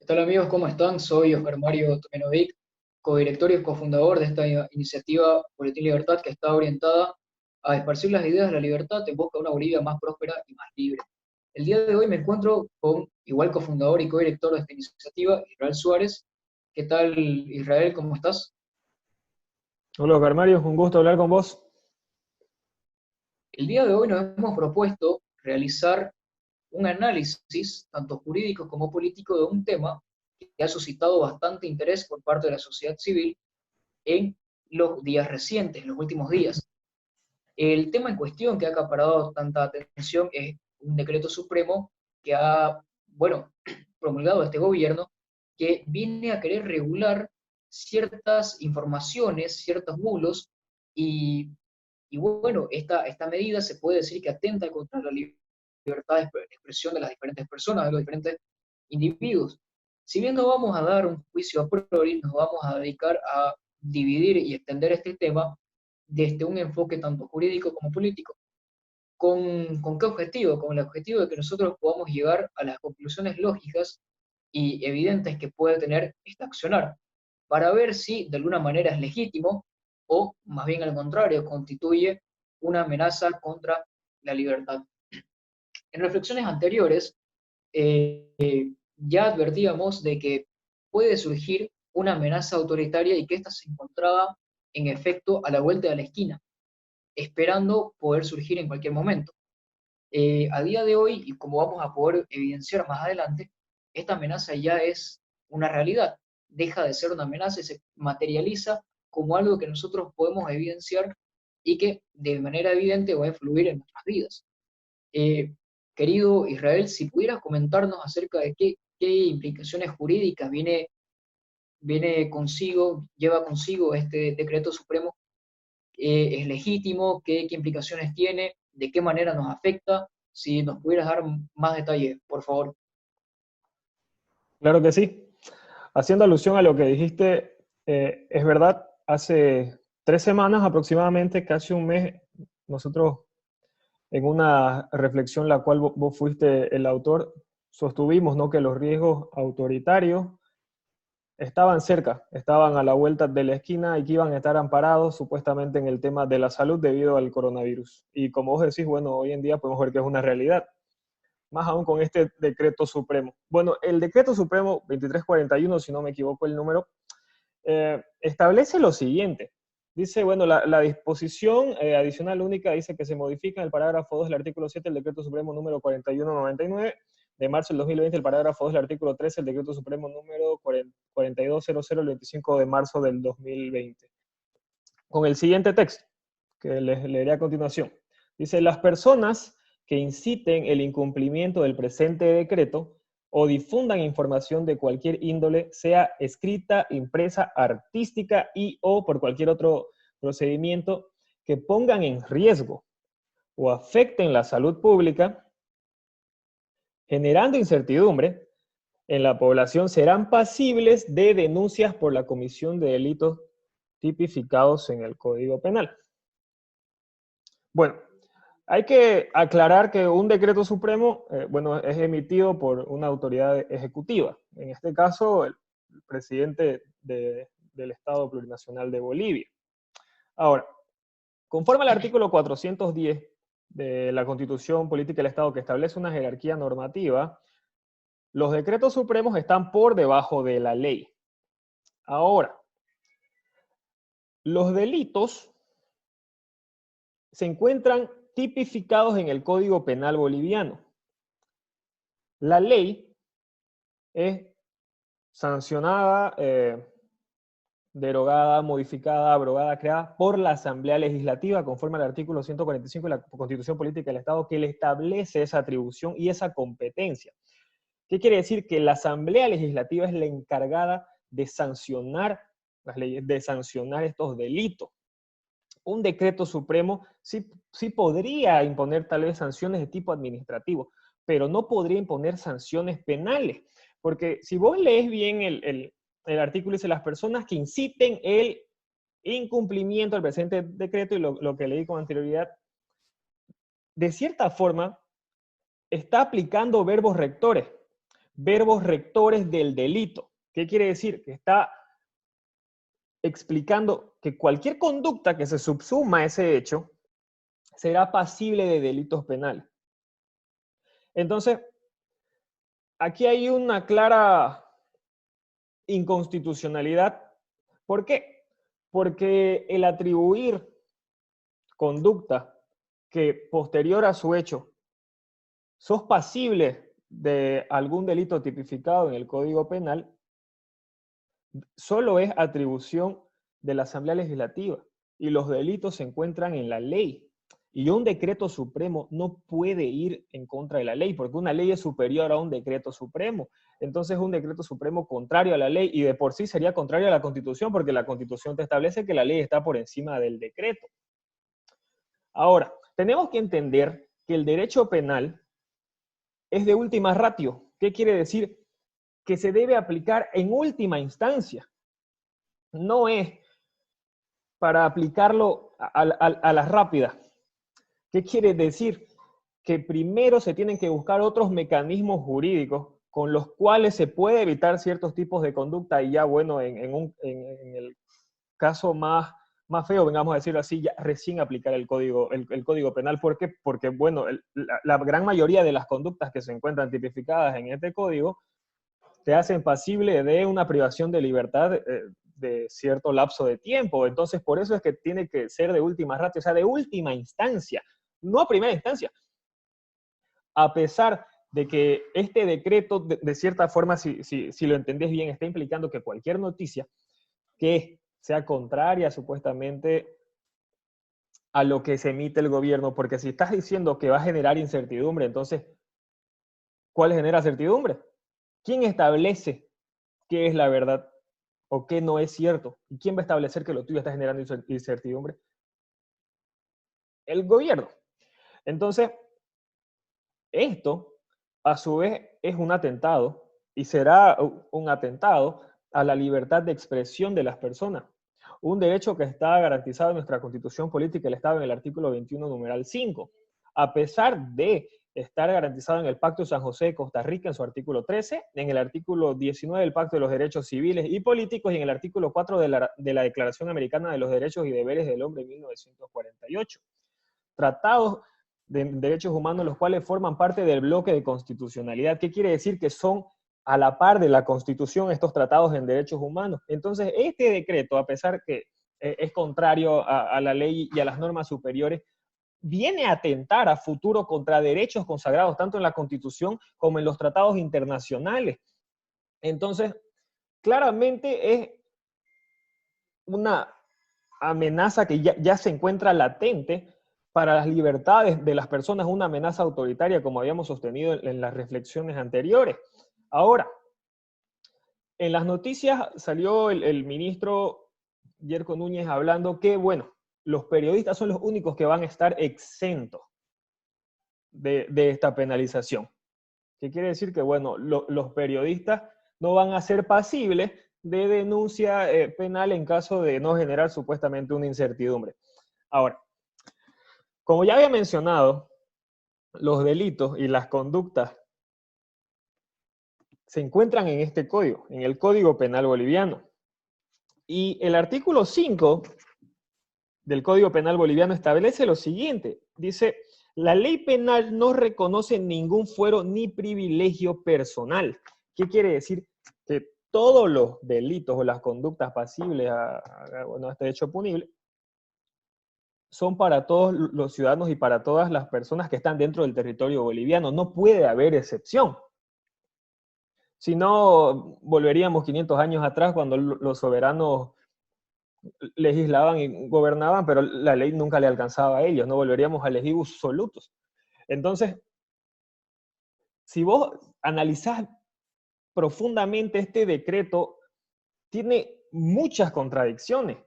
¿Qué tal amigos? ¿Cómo están? Soy Oscar Mario Tomenovic, codirector y cofundador de esta iniciativa Boletín Libertad que está orientada a esparcir las ideas de la libertad en busca de una Bolivia más próspera y más libre. El día de hoy me encuentro con igual cofundador y codirector de esta iniciativa, Israel Suárez. ¿Qué tal Israel? ¿Cómo estás? Hola, Oscar Mario, un gusto hablar con vos. El día de hoy nos hemos propuesto realizar un análisis, tanto jurídico como político, de un tema que ha suscitado bastante interés por parte de la sociedad civil en los días recientes, en los últimos días. El tema en cuestión que ha acaparado tanta atención es un decreto supremo que ha, bueno, promulgado este gobierno, que viene a querer regular ciertas informaciones, ciertos bulos, y, y bueno, esta medida se puede decir que atenta contra la libertad de expresión de las diferentes personas, de los diferentes individuos. Si bien no vamos a dar un juicio a priori, nos vamos a dedicar a dividir y extender este tema desde un enfoque tanto jurídico como político. ¿Con qué objetivo? Con el objetivo de que nosotros podamos llegar a las conclusiones lógicas y evidentes que puede tener este accionar, para ver si de alguna manera es legítimo o más bien al contrario, constituye una amenaza contra la libertad. En reflexiones anteriores, ya advertíamos de que puede surgir una amenaza autoritaria y que ésta se encontraba en efecto a la vuelta de la esquina, esperando poder surgir en cualquier momento. A día de hoy, y como vamos a poder evidenciar más adelante, esta amenaza ya es una realidad, deja de ser una amenaza y se materializa como algo que nosotros podemos evidenciar y que de manera evidente va a influir en nuestras vidas. Eh, Querido Israel, si pudieras comentarnos acerca de qué implicaciones jurídicas viene consigo, lleva consigo este decreto supremo, es legítimo, qué implicaciones tiene, de qué manera nos afecta, si nos pudieras dar más detalles, por favor. Claro que sí. Haciendo alusión a lo que dijiste, es verdad, hace 3 semanas aproximadamente, casi un mes, nosotros en una reflexión la cual vos fuiste el autor, sostuvimos, ¿no?, que los riesgos autoritarios estaban cerca, estaban a la vuelta de la esquina y que iban a estar amparados supuestamente en el tema de la salud debido al coronavirus. Y como vos decís, bueno, hoy en día podemos ver que es una realidad, más aún con este decreto supremo. Bueno, el decreto supremo 2341, si no me equivoco el número, establece lo siguiente. Dice, bueno, la disposición adicional única dice que se modifica en el parágrafo 2 del artículo 7 del decreto supremo número 4199 de marzo del 2020, el parágrafo 2 del artículo 13 del decreto supremo número 4200 el 25 de marzo del 2020. Con el siguiente texto, que les leeré a continuación. Dice, las personas que inciten el incumplimiento del presente decreto o difundan información de cualquier índole, sea escrita, impresa, artística y o por cualquier otro procedimiento que pongan en riesgo o afecten la salud pública, generando incertidumbre en la población, serán pasibles de denuncias por la comisión de delitos tipificados en el Código Penal. Bueno, hay que aclarar que un decreto supremo, bueno, es emitido por una autoridad ejecutiva. En este caso, el presidente del Estado Plurinacional de Bolivia. Ahora, conforme al artículo 410 de la Constitución Política del Estado, que establece una jerarquía normativa, los decretos supremos están por debajo de la ley. Ahora, los delitos se encuentran tipificados en el Código Penal boliviano. La ley es sancionada, derogada, modificada, abrogada, creada por la Asamblea Legislativa, conforme al artículo 145 de la Constitución Política del Estado, que le establece esa atribución y esa competencia. ¿Qué quiere decir? Que la Asamblea Legislativa es la encargada de sancionar las leyes, de sancionar estos delitos. Un decreto supremo sí podría imponer tal vez sanciones de tipo administrativo, pero no podría imponer sanciones penales. Porque si vos lees bien el artículo, dice las personas que inciten el incumplimiento del presente decreto y lo que leí con anterioridad, de cierta forma está aplicando verbos rectores, verbos rectores del delito. ¿Qué quiere decir? Que está explicando que cualquier conducta que se subsuma a ese hecho será pasible de delitos penales. Entonces, aquí hay una clara inconstitucionalidad. ¿Por qué? Porque el atribuir conducta que posterior a su hecho sos pasible de algún delito tipificado en el Código Penal, solo es atribución de la Asamblea Legislativa y los delitos se encuentran en la ley. Y un decreto supremo no puede ir en contra de la ley, porque una ley es superior a un decreto supremo. Entonces, un decreto supremo contrario a la ley, y de por sí sería contrario a la Constitución, porque la Constitución te establece que la ley está por encima del decreto. Ahora, tenemos que entender que el derecho penal es de última ratio. ¿Qué quiere decir? Que se debe aplicar en última instancia. No es para aplicarlo a la rápida. ¿Qué quiere decir? Que primero se tienen que buscar otros mecanismos jurídicos con los cuales se puede evitar ciertos tipos de conducta y ya, bueno, en el caso más feo, vengamos a decirlo así, ya recién aplicar el código penal. ¿Por qué? Porque, bueno, la gran mayoría de las conductas que se encuentran tipificadas en este código te hacen pasible de una privación de libertad de cierto lapso de tiempo. Entonces, por eso es que tiene que ser de última ratio, o sea, de última instancia, no a primera instancia. A pesar de que este decreto, de cierta forma, si lo entendés bien, está implicando que cualquier noticia que sea contraria supuestamente a lo que se emite el gobierno, porque si estás diciendo que va a generar incertidumbre, entonces, ¿cuál genera certidumbre? ¿Quién establece qué es la verdad o qué no es cierto? ¿Y quién va a establecer que lo tuyo está generando incertidumbre? El gobierno. Entonces, esto, a su vez, es un atentado y será un atentado a la libertad de expresión de las personas. Un derecho que está garantizado en nuestra Constitución Política del Estado en el artículo 21, numeral 5. A pesar de estar garantizado en el Pacto de San José de Costa Rica en su artículo 13, en el artículo 19 del Pacto de los Derechos Civiles y Políticos y en el artículo 4 de la Declaración Americana de los Derechos y Deberes del Hombre en 1948. Tratados de derechos humanos, los cuales forman parte del bloque de constitucionalidad. ¿Qué quiere decir? Que son a la par de la Constitución estos tratados en derechos humanos. Entonces, este decreto, a pesar que es contrario a la ley y a las normas superiores, viene a atentar a futuro contra derechos consagrados tanto en la Constitución como en los tratados internacionales. Entonces, claramente es una amenaza que ya se encuentra latente para las libertades de las personas, una amenaza autoritaria, como habíamos sostenido en las reflexiones anteriores. Ahora, en las noticias salió el ministro Yerko Núñez hablando que, bueno, los periodistas son los únicos que van a estar exentos de esta penalización. ¿Qué quiere decir? Que, bueno, los periodistas no van a ser pasibles de denuncia penal en caso de no generar supuestamente una incertidumbre. Ahora, como ya había mencionado, los delitos y las conductas se encuentran en este código, en el Código Penal Boliviano. Y el artículo 5 del Código Penal Boliviano establece lo siguiente. Dice, la ley penal no reconoce ningún fuero ni privilegio personal. ¿Qué quiere decir? Que todos los delitos o las conductas pasibles a este hecho punible son para todos los ciudadanos y para todas las personas que están dentro del territorio boliviano. No puede haber excepción. Si no, volveríamos 500 años atrás cuando los soberanos legislaban y gobernaban, pero la ley nunca le alcanzaba a ellos, no volveríamos a legibus solutus. Entonces, si vos analizás profundamente este decreto, tiene muchas contradicciones.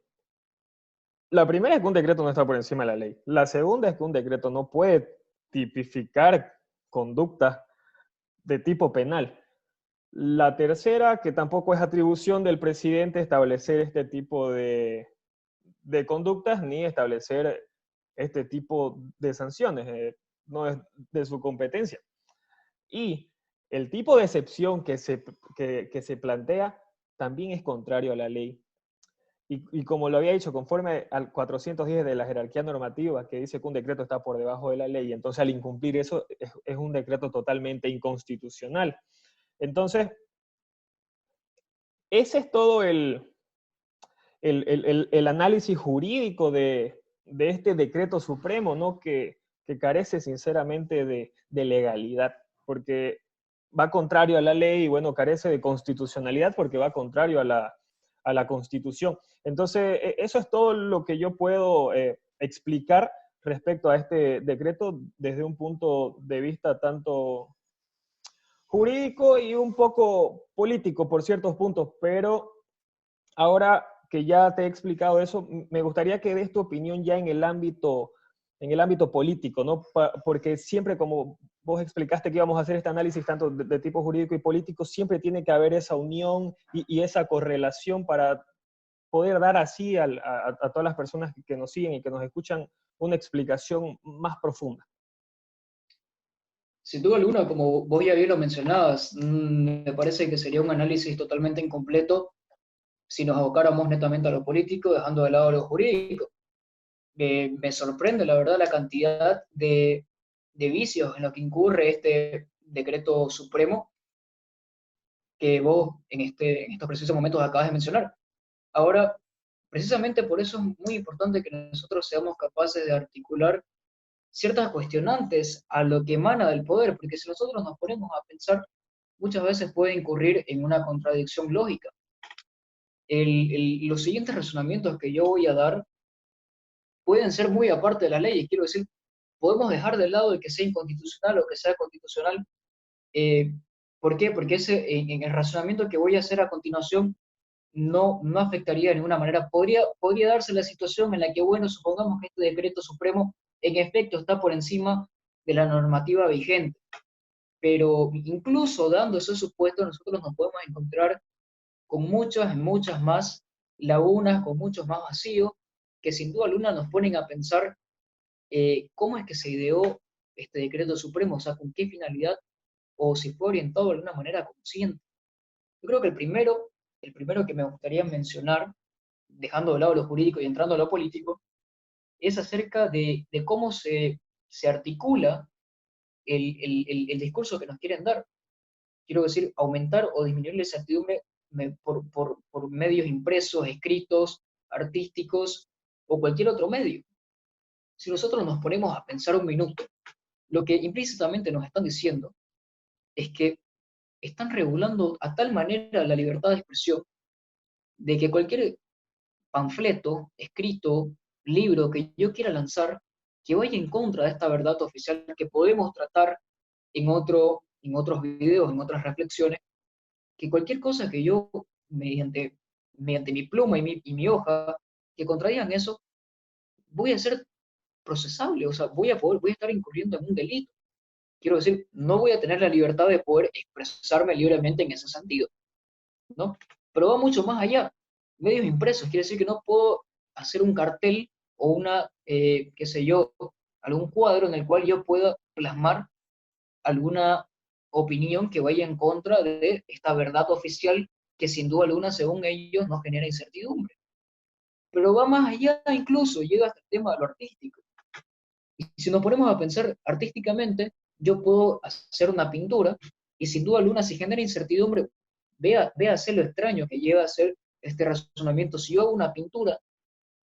La primera es que un decreto no está por encima de la ley. La segunda es que un decreto no puede tipificar conductas de tipo penal. La tercera, que tampoco es atribución del presidente establecer este tipo de conductas ni establecer este tipo de sanciones. No es de su competencia. Y el tipo de excepción que se plantea también es contrario a la ley. Y como lo había dicho, conforme al 410 de la jerarquía normativa, que dice que un decreto está por debajo de la ley, entonces al incumplir eso es un decreto totalmente inconstitucional. Entonces, ese es todo el análisis jurídico de este decreto supremo, ¿no? Que carece sinceramente de legalidad, porque va contrario a la ley y bueno, carece de constitucionalidad porque va contrario a la Constitución. Entonces, eso es todo lo que yo puedo explicar respecto a este decreto desde un punto de vista tanto jurídico y un poco político por ciertos puntos, pero ahora que ya te he explicado eso, me gustaría que des tu opinión ya en el ámbito político, ¿no? Porque siempre como vos explicaste que íbamos a hacer este análisis tanto de tipo jurídico y político, siempre tiene que haber esa unión y esa correlación para poder dar así a todas las personas que nos siguen y que nos escuchan una explicación más profunda. Sin duda alguna, como vos ya bien lo mencionabas, me parece que sería un análisis totalmente incompleto si nos abocáramos netamente a lo político, dejando de lado lo jurídico. Me sorprende, la verdad, la cantidad de vicios en los que incurre este decreto supremo que vos en estos precisos momentos acabas de mencionar. Ahora, precisamente por eso es muy importante que nosotros seamos capaces de articular ciertas cuestionantes a lo que emana del poder, porque si nosotros nos ponemos a pensar, muchas veces puede incurrir en una contradicción lógica. Los siguientes razonamientos que yo voy a dar pueden ser muy aparte de las leyes, quiero decir, podemos dejar de lado el que sea inconstitucional o que sea constitucional. Eh, ¿Por qué? Porque en el razonamiento que voy a hacer a continuación no afectaría de ninguna manera. Podría darse la situación en la que, bueno, supongamos que este decreto supremo en efecto está por encima de la normativa vigente, pero incluso dando ese supuesto, nosotros nos podemos encontrar con muchas más lagunas, con muchos más vacíos, que sin duda alguna nos ponen a pensar cómo es que se ideó este decreto supremo, o sea, con qué finalidad, o si fue orientado de alguna manera consciente. Yo creo que el primero que me gustaría mencionar, dejando de lado lo jurídico y entrando a lo político, es acerca de cómo se articula el discurso que nos quieren dar. Quiero decir, aumentar o disminuir la incertidumbre por medios impresos, escritos, artísticos o cualquier otro medio. Si nosotros nos ponemos a pensar un minuto, lo que implícitamente nos están diciendo es que están regulando a tal manera la libertad de expresión de que cualquier panfleto, escrito, libro que yo quiera lanzar, que vaya en contra de esta verdad oficial que podemos tratar en otros videos, en otras reflexiones, que cualquier cosa que yo, mediante mi pluma y mi hoja, que contradigan eso, voy a ser procesable, o sea, voy a estar incurriendo en un delito. Quiero decir, no voy a tener la libertad de poder expresarme libremente en ese sentido, ¿no? Pero va mucho más allá. Medios impresos, quiere decir que no puedo hacer un cartel o qué sé yo, algún cuadro en el cual yo pueda plasmar alguna opinión que vaya en contra de esta verdad oficial que sin duda alguna, según ellos, nos genera incertidumbre. Pero va más allá incluso, llega hasta el tema de lo artístico. Y si nos ponemos a pensar artísticamente, yo puedo hacer una pintura y sin duda alguna si genera incertidumbre, véase lo extraño que lleva a ser este razonamiento. Si yo hago una pintura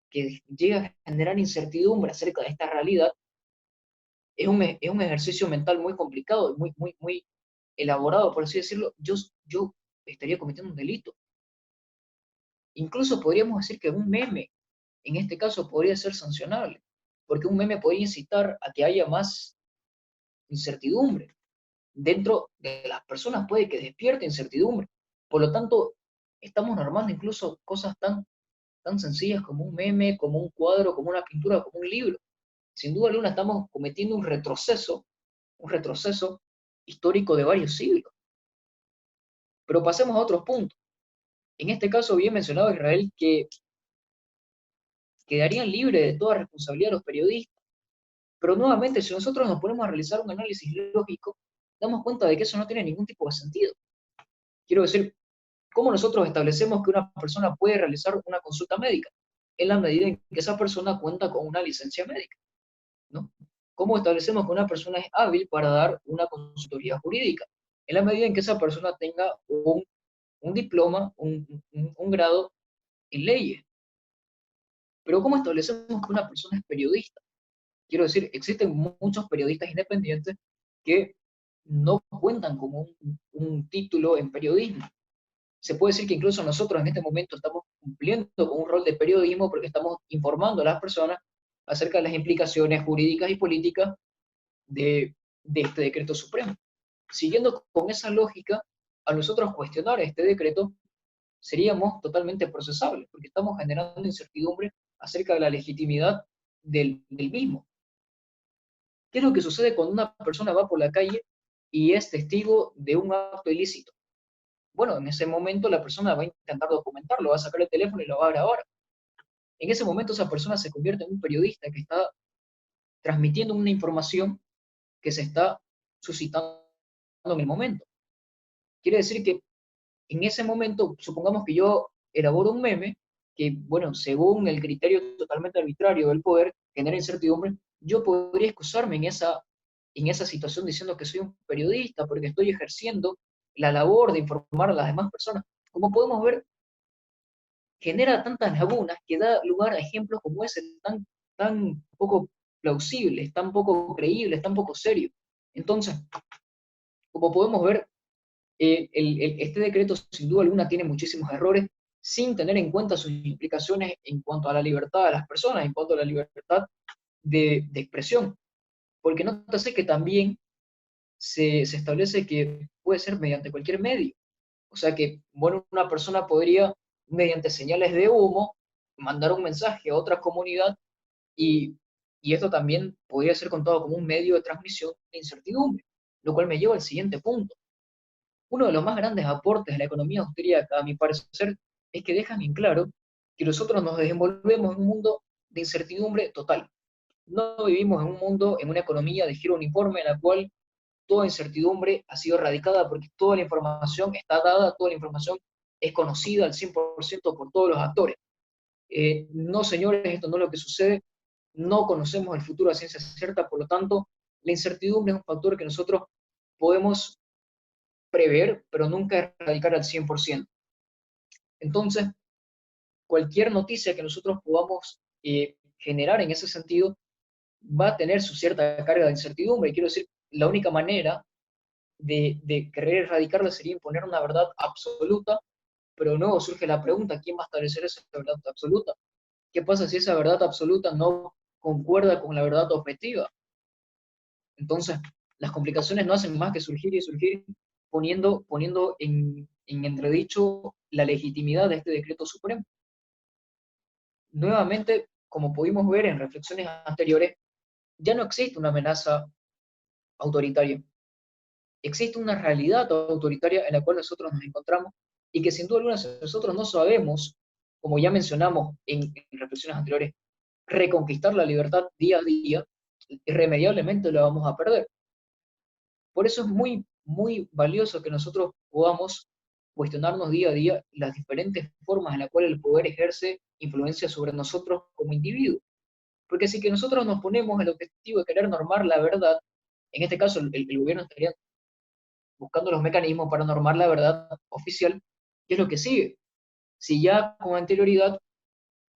que llega a generar incertidumbre acerca de esta realidad, es un ejercicio mental muy complicado, muy elaborado, por así decirlo. Yo estaría cometiendo un delito. Incluso podríamos decir que un meme, en este caso, podría ser sancionable, porque un meme podría incitar a que haya más incertidumbre. Dentro de las personas puede que despierte incertidumbre. Por lo tanto, estamos normando incluso cosas tan sencillas como un meme, como un cuadro, como una pintura, como un libro. Sin duda alguna estamos cometiendo un retroceso histórico de varios siglos. Pero pasemos a otros puntos. En este caso, bien mencionado Israel, que quedarían libres de toda responsabilidad los periodistas. Pero nuevamente, si nosotros nos ponemos a realizar un análisis lógico, damos cuenta de que eso no tiene ningún tipo de sentido. Quiero decir, ¿cómo nosotros establecemos que una persona puede realizar una consulta médica? En la medida en que esa persona cuenta con una licencia médica, ¿no? ¿Cómo establecemos que una persona es hábil para dar una consultoría jurídica? En la medida en que esa persona tenga un diploma, un grado en leyes. Pero ¿cómo establecemos que una persona es periodista? Quiero decir, existen muchos periodistas independientes que no cuentan con un título en periodismo. Se puede decir que incluso nosotros en este momento estamos cumpliendo con un rol de periodismo porque estamos informando a las personas acerca de las implicaciones jurídicas y políticas de este decreto supremo. Siguiendo con esa lógica, a nosotros cuestionar este decreto seríamos totalmente procesables, porque estamos generando incertidumbre acerca de la legitimidad del mismo. ¿Qué es lo que sucede cuando una persona va por la calle y es testigo de un acto ilícito? Bueno, en ese momento la persona va a intentar documentarlo, va a sacar el teléfono y lo va a grabar. En ese momento esa persona se convierte en un periodista que está transmitiendo una información que se está suscitando en el momento. Quiere decir que en ese momento, supongamos que yo elaboro un meme que, bueno, según el criterio totalmente arbitrario del poder, genera incertidumbre, yo podría excusarme en esa situación diciendo que soy un periodista porque estoy ejerciendo la labor de informar a las demás personas. Como podemos ver, genera tantas lagunas que da lugar a ejemplos como ese tan poco plausibles, tan poco creíbles, tan poco serios. Entonces, como podemos ver, este decreto sin duda alguna tiene muchísimos errores sin tener en cuenta sus implicaciones en cuanto a la libertad de las personas, en cuanto a la libertad de expresión. Porque no te sé que también se establece que puede ser mediante cualquier medio. O sea que, bueno, una persona podría, mediante señales de humo, mandar un mensaje a otra comunidad y, y esto también podría ser contado como un medio de transmisión de incertidumbre, lo cual me lleva al siguiente punto. Uno de los más grandes aportes de la economía austríaca, a mi parecer, es que dejan en claro que nosotros nos desenvolvemos en un mundo de incertidumbre total. No vivimos en un mundo, en una economía de giro uniforme en la cual toda incertidumbre ha sido erradicada porque toda la información está dada, toda la información es conocida al 100% por todos los actores. No, señores, esto no es lo que sucede, no conocemos el futuro a ciencia cierta, por lo tanto, la incertidumbre es un factor que nosotros podemos prever, pero nunca erradicar al 100%. Entonces, cualquier noticia que nosotros podamos generar en ese sentido va a tener su cierta carga de incertidumbre. Y quiero decir, la única manera de querer erradicarla sería imponer una verdad absoluta, pero luego surge la pregunta, ¿quién va a establecer esa verdad absoluta? ¿Qué pasa si esa verdad absoluta no concuerda con la verdad objetiva? Entonces, las complicaciones no hacen más que surgir y surgir, poniendo en entredicho la legitimidad de este decreto supremo. Nuevamente, como pudimos ver en reflexiones anteriores, ya no existe una amenaza autoritaria. Existe una realidad autoritaria en la cual nosotros nos encontramos y que sin duda alguna nosotros no sabemos, como ya mencionamos en reflexiones anteriores, reconquistar la libertad día a día, irremediablemente la vamos a perder. Por eso es muy valioso que nosotros podamos cuestionarnos día a día las diferentes formas en las cuales el poder ejerce influencia sobre nosotros como individuos. Porque si que nosotros nos ponemos el objetivo de querer normar la verdad, en este caso el gobierno estaría buscando los mecanismos para normar la verdad oficial, ¿qué es lo que sigue? Si ya con anterioridad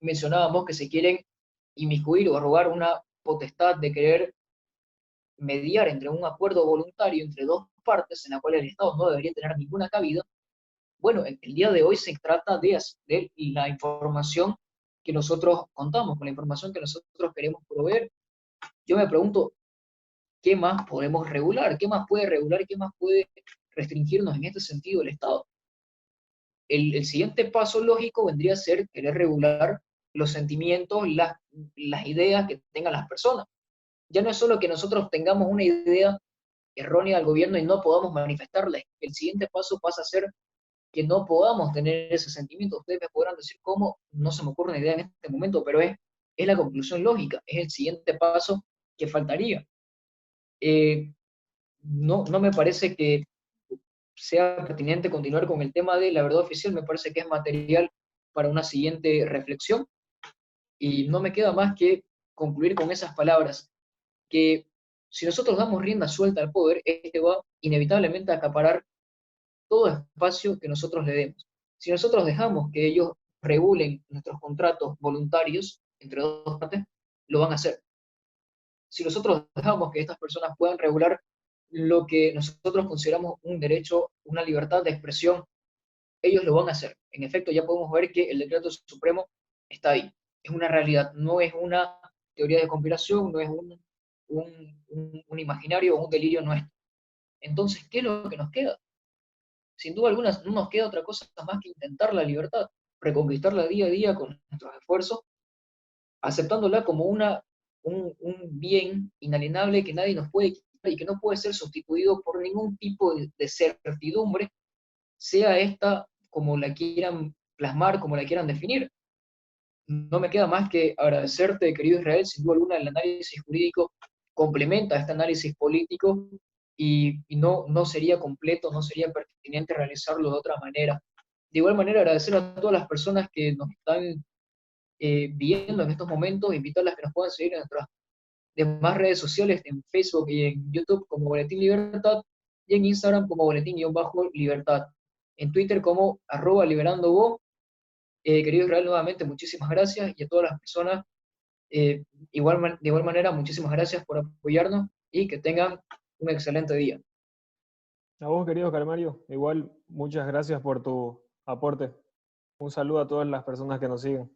mencionábamos que se quieren inmiscuir o robar una potestad de querer mediar entre un acuerdo voluntario entre dos partes en la cual el Estado no debería tener ninguna cabida, bueno, el día de hoy se trata de la información que nosotros contamos, con la información que nosotros queremos proveer. Yo me pregunto, ¿qué más podemos regular? ¿Qué más puede regular? ¿Qué más puede restringirnos en este sentido el Estado? El siguiente paso lógico vendría a ser querer regular los sentimientos, las ideas que tengan las personas. Ya no es solo que nosotros tengamos una idea errónea al gobierno y no podamos manifestarla. El siguiente paso pasa a ser que no podamos tener ese sentimiento. Ustedes me podrán decir cómo, no se me ocurre una idea en este momento, pero es la conclusión lógica, es el siguiente paso que faltaría. no me parece que sea pertinente continuar con el tema de la verdad oficial, me parece que es material para una siguiente reflexión y no me queda más que concluir con esas palabras, que si nosotros damos rienda suelta al poder, este va inevitablemente a acaparar todo espacio que nosotros le demos. Si nosotros dejamos que ellos regulen nuestros contratos voluntarios entre dos partes, lo van a hacer. Si nosotros dejamos que estas personas puedan regular lo que nosotros consideramos un derecho, una libertad de expresión, ellos lo van a hacer. En efecto, ya podemos ver que el decreto supremo está ahí. Es una realidad, no es una teoría de conspiración, no es un imaginario o un delirio nuestro. Entonces, ¿qué es lo que nos queda? Sin duda alguna, no nos queda otra cosa más que intentar la libertad, reconquistarla día a día con nuestros esfuerzos, aceptándola como un bien inalienable que nadie nos puede quitar y que no puede ser sustituido por ningún tipo de certidumbre, sea esta como la quieran plasmar, como la quieran definir. No me queda más que agradecerte, querido Israel, sin duda alguna el análisis jurídico complementa este análisis político y no sería completo, no sería pertinente realizarlo de otra manera. De igual manera, agradecer a todas las personas que nos están viendo en estos momentos, invitarlas a que nos puedan seguir en nuestras demás redes sociales, en Facebook y en YouTube como Boletín Libertad, y en Instagram como Boletín-Libertad, en Twitter como @liberandobo. Querido Israel, nuevamente muchísimas gracias y a todas las personas, de igual manera, muchísimas gracias por apoyarnos y que tengan un excelente día. A vos, querido Calmario, igual muchas gracias por tu aporte. Un saludo a todas las personas que nos siguen.